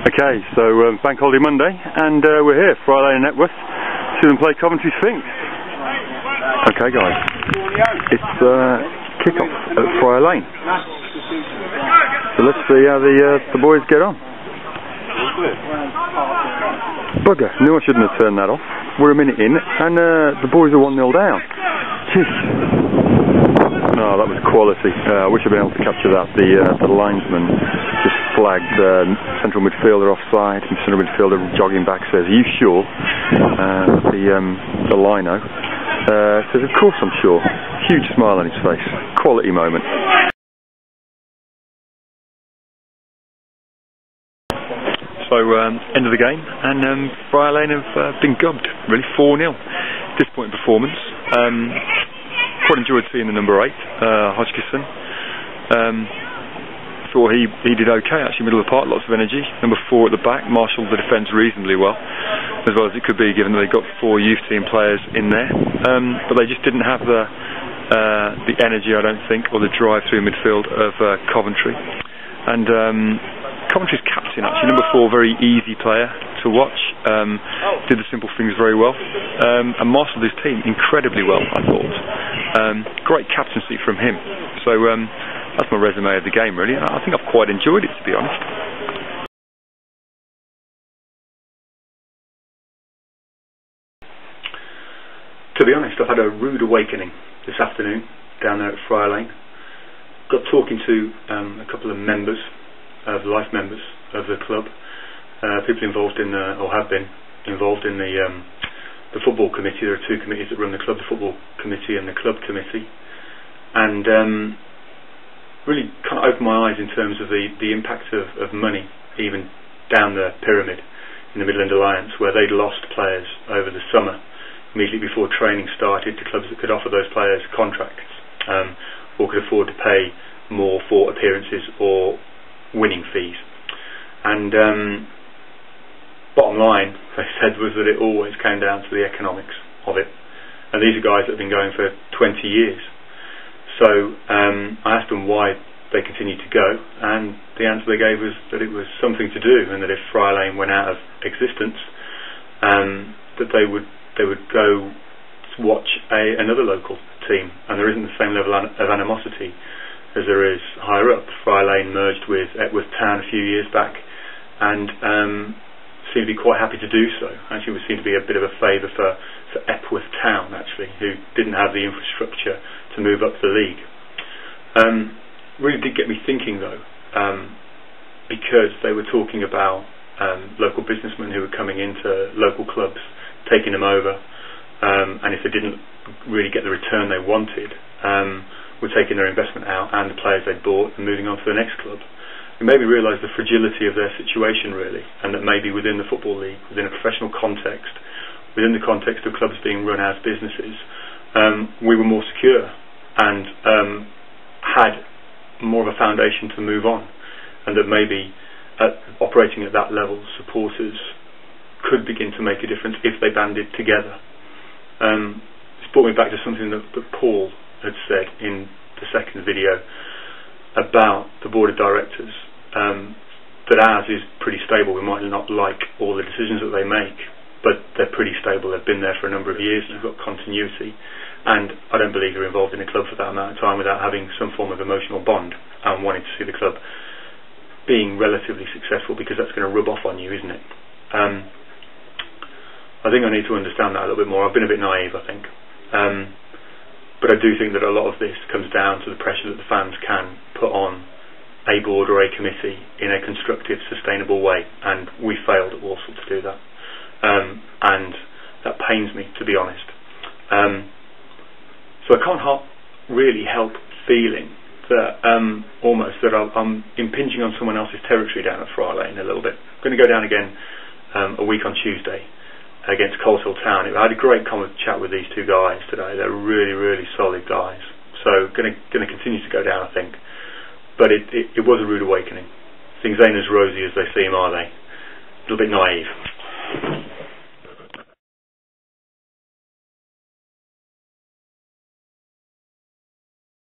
Okay, so Bank Holiday Monday, and we're here, Friar Lane and Networth, to see them play Coventry Sphinx. Okay guys, it's kick-off at Friar Lane. So let's see how the boys get on. Bugger, knew I shouldn't have turned that off. We're a minute in, and the boys are 1-0 down. Jeez. No, that was quality. I wish I'd been able to capture that. The linesman just flagged central midfielder offside, and central midfielder jogging back says, "Are you sure?" The lino says, "Of course I'm sure." Huge smile on his face. Quality moment. So end of the game, and Friar Lane have been gubbed. Really 4-0. Disappointing performance. Quite enjoyed seeing the number 8, Hodgkinson. Thought he did okay actually, middle of the park, lots of energy. Number 4 at the back, marshalled the defence reasonably well as it could be, given that they got 4 youth team players in there. But they just didn't have the energy, I don't think, or the drive through midfield of Coventry. And Coventry's captain actually, number 4, very easy player to watch. Did the simple things very well, and marshalled his team incredibly well, I thought. Great captaincy from him. So that's my resume of the game really. I think I've quite enjoyed it, to be honest. To be honest, I've had a rude awakening this afternoon down there at Friar Lane. Got talking to a couple of members, life members of the club, people involved in or have been involved in the football committee. There are 2 committees that run the club, the football committee and the club committee, and really kind of opened my eyes in terms of the impact of money, even down the pyramid in the Midland Alliance, where they'd lost players over the summer, immediately before training started, to clubs that could offer those players contracts, or could afford to pay more for appearances or winning fees. And bottom line, they said, was that it always came down to the economics of it. And these are guys that have been going for 20 years. So I asked them why they continued to go, and the answer they gave was that it was something to do, and that if Friar Lane went out of existence, that they would go to watch another local team. And there isn't the same level of animosity as there is higher up. Friar Lane merged with Epworth Town a few years back, and seemed to be quite happy to do so. Actually, it seemed to be a bit of a favour for Epworth Town, actually, who didn't have the infrastructure to move up the league. Really did get me thinking though, because they were talking about local businessmen who were coming into local clubs, taking them over, and if they didn't really get the return they wanted, were taking their investment out and the players they'd bought and moving on to the next club. It made me realise the fragility of their situation really, and that maybe within the football league, within a professional context, within the context of clubs being run as businesses, we were more secure and had more of a foundation to move on, and that maybe operating at that level, supporters could begin to make a difference if they banded together. It's brought me back to something that Paul had said in the second video about the board of directors, that ours is pretty stable. We might not like all the decisions that they make, but they're pretty stable. They've been there for a number of years, and they've got continuity, and I don't believe they're involved in a club for that amount of time without having some form of emotional bond and wanting to see the club being relatively successful, because that's going to rub off on you, isn't it? I think I need to understand that a little bit more. I've been a bit naive, I think, but I do think that a lot of this comes down to the pressure that the fans can put on a board or a committee in a constructive, sustainable way, and we failed at Walsall to do that, and that pains me, to be honest. So I can't really help feeling that almost that I'm impinging on someone else's territory down at Friar Lane a little bit. I'm going to go down again a week on Tuesday against Coleshill Town. I had a great chat with these 2 guys today. They're really, really solid guys. So going to continue to go down, I think. But it was a rude awakening. Things ain't as rosy as they seem, are they? A little bit naive.